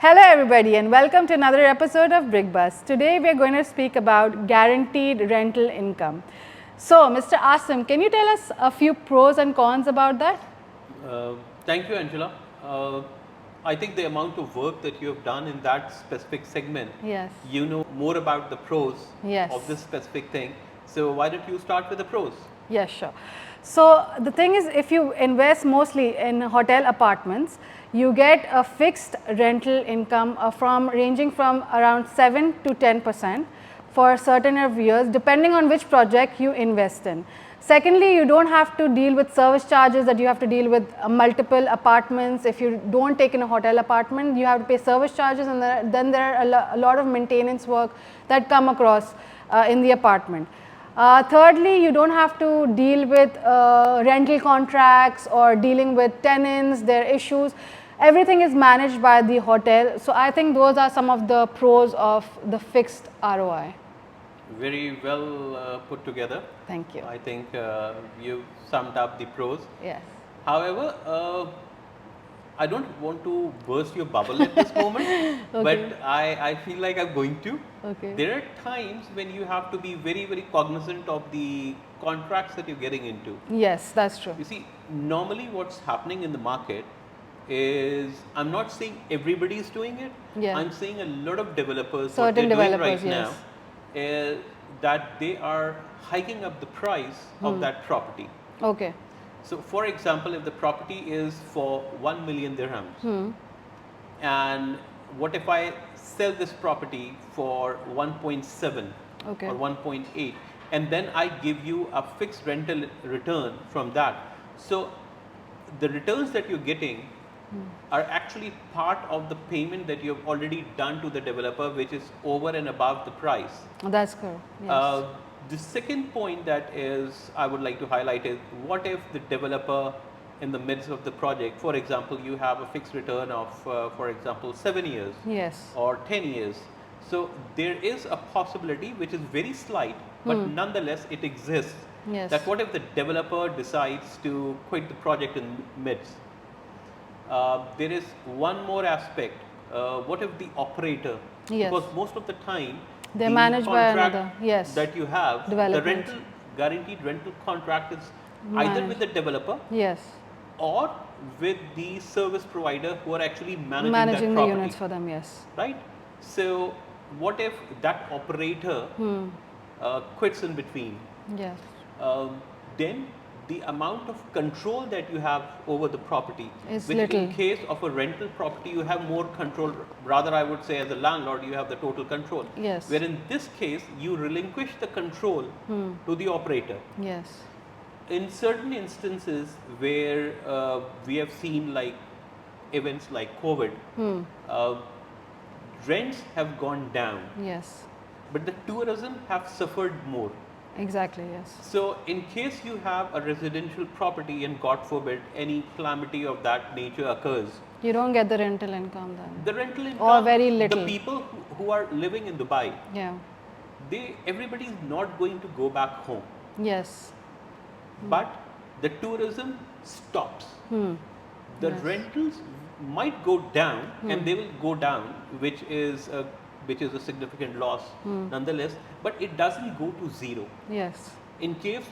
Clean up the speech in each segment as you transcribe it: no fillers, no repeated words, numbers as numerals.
Hello everybody and welcome to another episode of Brick Bus. Today we are going to speak about guaranteed rental income. So Mr. Asim, can you tell us a few pros and cons about that? Thank you, Angela. I think the amount of work that you have done in that specific segment, Yes. you know more about the pros Yes. of this specific thing. So why don't you start with the pros? Yes, sure. So the thing is, if you invest mostly in hotel apartments, you get a fixed rental income from ranging from around 7 to 10% for a certain of years, depending on which project you invest in. Secondly, you don't have to deal with service charges that you have to deal with multiple apartments. If you don't take in a hotel apartment, you have to pay service charges, and then there are a lot of maintenance work that come across in the apartment. Thirdly, you don't have to deal with rental contracts or dealing with tenants, their issues. Everything is managed by the hotel. So I think those are some of the pros of the fixed ROI. Very well put together. Thank you. I think you summed up the pros. Yes. However, I don't want to burst your bubble at this moment, Okay. but I feel like I'm going to. Okay. There are times when you have to be very, very cognizant of the contracts that you're getting into. Yes, that's true. You see, normally what's happening in the market is, I'm not saying everybody is doing it. Yeah. I'm saying a lot of developers, Certain what they're developers, doing right yes. now is that they are hiking up the price of that property. Okay. So, for example, if the property is for 1 million dirhams, and what if I sell this property for 1.7 Okay. or 1.8, and then I give you a fixed rental return from that. So, the returns that you're getting are actually part of the payment that you have already done to the developer, which is over and above the price. That's correct. Yes. The second point that is I would like to highlight is, what if the developer in the midst of the project, for example, you have a fixed return of, for example, 7 years Yes. or 10 years. So there is a possibility, which is very slight, but nonetheless it exists. Yes. That what if the developer decides to quit the project in midst? There is one more aspect. What if the operator, Yes. because most of the time They're the managed by contract another, yes, that you have, the development. guaranteed rental contract is either with the developer Yes. or with the service provider who are actually managing Managing that the property, units for them, yes. right? So what if that operator quits in between? Yes. Then the amount of control that you have over the property, Is which little. in case of a rental property you have more control, rather I would say as a landlord you have the total control. Yes. Where in this case you relinquish the control to the operator. Yes. In certain instances where we have seen like events like COVID, rents have gone down, Yes. but the tourism have suffered more. Exactly, yes. So, in case you have a residential property and God forbid any calamity of that nature occurs, You don't get the rental income then. the rental income, Or very little. the people who are living in Dubai, Yeah. everybody is not going to go back home, Yes. but the tourism stops. The Yes. rentals might go down, and they will go down, which is a significant loss nonetheless, but it doesn't go to zero. Yes. In case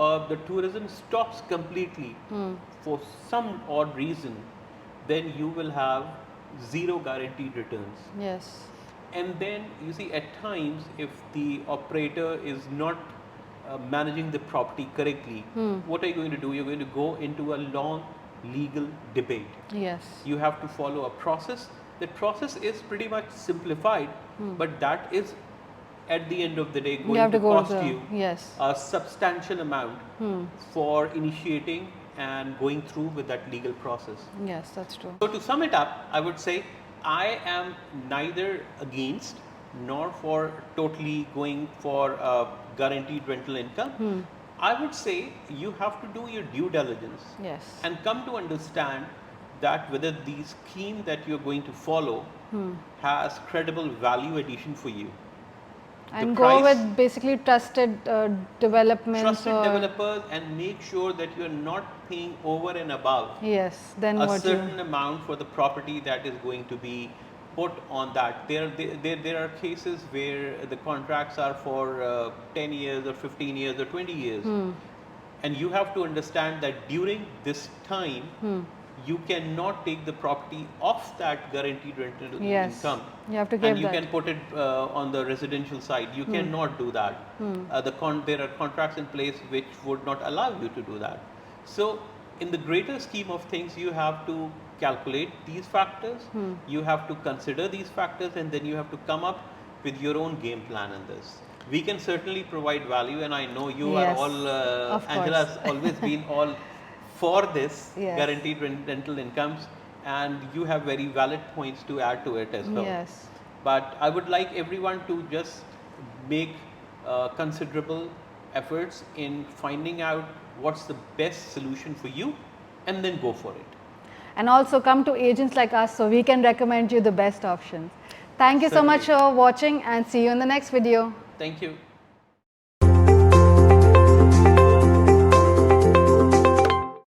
of the tourism stops completely for some odd reason, then you will have zero guaranteed returns. Yes. And then you see, at times, if the operator is not managing the property correctly, what are you going to do? You're going to go into a long legal debate. Yes. You have to follow a process. The process is pretty much simplified, but that is at the end of the day You going have to to go cost to you yes. a substantial amount for initiating and going through with that legal process. Yes, that's true. So to sum it up, I would say I am neither against nor for totally going for a guaranteed rental income. I would say you have to do your due diligence Yes. and come to understand that whether the scheme that you're going to follow has credible value addition for you. And the go price, with basically trusted developments. trusted or developers, and make sure that you're not paying over and above yes, then a what certain you amount for the property that is going to be put on that. There are cases where the contracts are for 10 years or 15 years or 20 years. And you have to understand that during this time, you cannot take the property off that guaranteed rental Yes. income. You have to give And you that. can put it on the residential side. You cannot do that. There are contracts in place which would not allow you to do that. So in the greater scheme of things, you have to calculate these factors, you have to consider these factors, and then you have to come up with your own game plan in this. We can certainly provide value, and I know you Yes, are all, of Angela's course. always been all for this Yes. guaranteed rental incomes, and you have very valid points to add to it as well. Yes. But I would like everyone to just make considerable efforts in finding out what's the best solution for you, and then go for it. And also come to agents like us so we can recommend you the best options. Thank you so much Certainly. for watching, and see you in the next video. Thank you.